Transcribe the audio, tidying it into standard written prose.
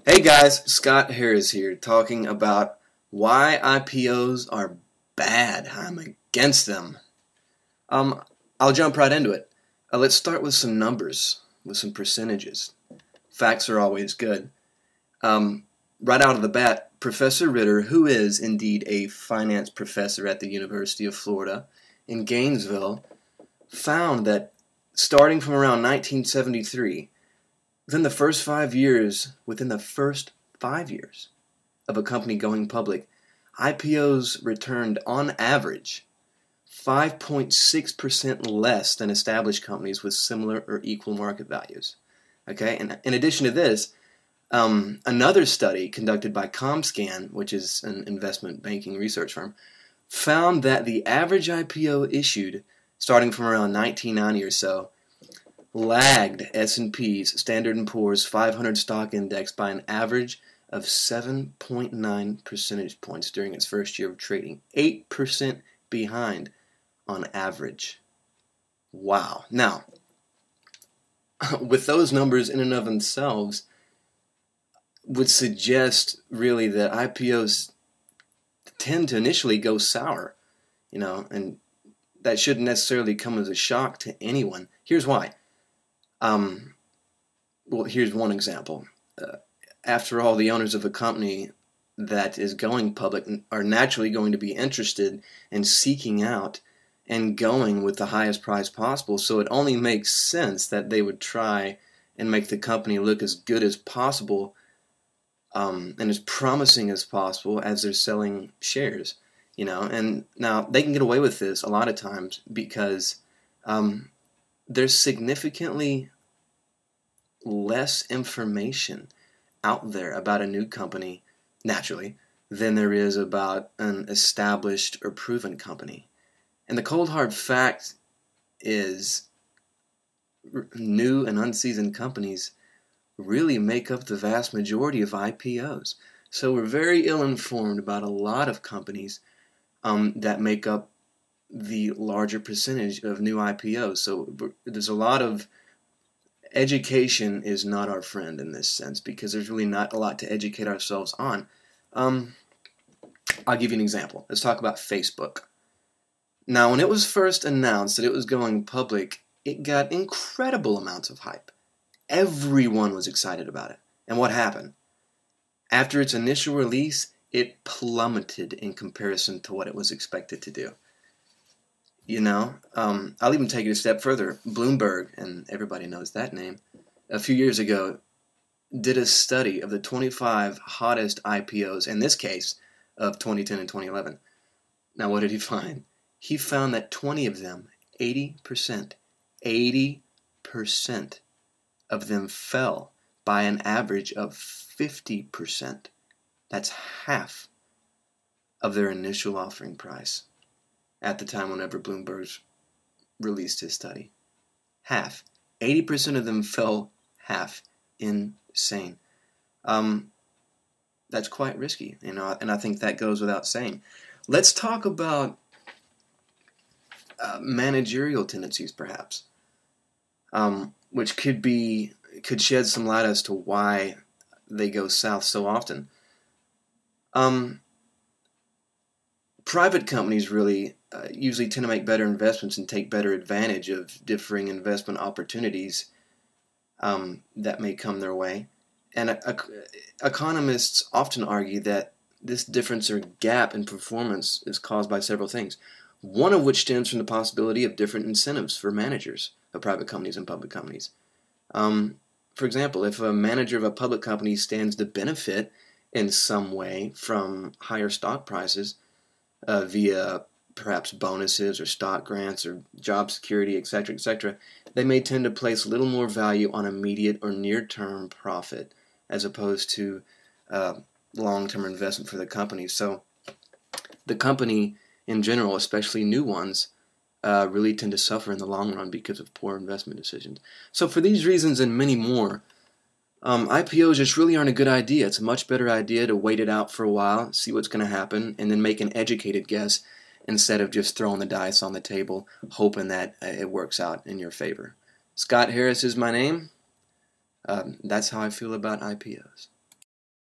Hey guys, Scott Harris here talking about why IPOs are bad. I'm against them. I'll jump right into it. Let's start with some numbers, with some percentages. Facts are always good. Right out of the bat, Professor Ritter, who is indeed a finance professor at the University of Florida in Gainesville, found that starting from around 1973, within the first 5 years of a company going public, IPOs returned on average 5.6% less than established companies with similar or equal market values. Okay, and in addition to this, another study conducted by ComScan, which is an investment banking research firm, found that the average IPO issued starting from around 1990 or so lagged S&P's Standard & Poor's 500 stock index by an average of 7.9 percentage points during its first year of trading. 8% behind on average. Wow. Now, with those numbers in and of themselves would suggest really that IPOs tend to initially go sour, and that shouldn't necessarily come as a shock to anyone. Here's why. Well, here's one example. After all, the owners of a company that is going public are naturally going to be interested in seeking out and going with the highest price possible, so it only makes sense that they would try and make the company look as good as possible and as promising as possible as they're selling shares. And now they can get away with this a lot of times because there's significantly less information out there about a new company, naturally, than there is about an established or proven company. And the cold hard fact is new and unseasoned companies really make up the vast majority of IPOs. So we're very ill-informed about a lot of companies that make up the larger percentage of new IPOs. So there's a lot of education is not our friend in this sense because there's really not a lot to educate ourselves on. I'll give you an example. Let's talk about Facebook. Now, when it was first announced that it was going public, it got incredible amounts of hype. Everyone was excited about it. And what happened? After its initial release, it plummeted in comparison to what it was expected to do. I'll even take it a step further. Bloomberg, and everybody knows that name, a few years ago did a study of the 25 hottest IPOs, in this case, of 2010 and 2011. Now, what did he find? He found that 20 of them, 80% of them fell by an average of 50%. That's half of their initial offering price at the time whenever Bloomberg released his study. Half. 80% of them fell half. Insane. That's quite risky, and I think that goes without saying. Let's talk about managerial tendencies, perhaps, which could shed some light as to why they go south so often. Private companies really usually tend to make better investments and take better advantage of differing investment opportunities that may come their way. And economists often argue that this difference or gap in performance is caused by several things, one of which stems from the possibility of different incentives for managers of private companies and public companies. For example, if a manager of a public company stands to benefit in some way from higher stock prices via perhaps bonuses or stock grants or job security, etc., they may tend to place a little more value on immediate or near-term profit as opposed to long-term investment for the company. So the company in general, especially new ones, really tend to suffer in the long run because of poor investment decisions. So for these reasons and many more, IPOs just really aren't a good idea. It's a much better idea to wait it out for a while, see what's going to happen, and then make an educated guess instead of just throwing the dice on the table, hoping that it works out in your favor. Scott Harris is my name. That's how I feel about IPOs.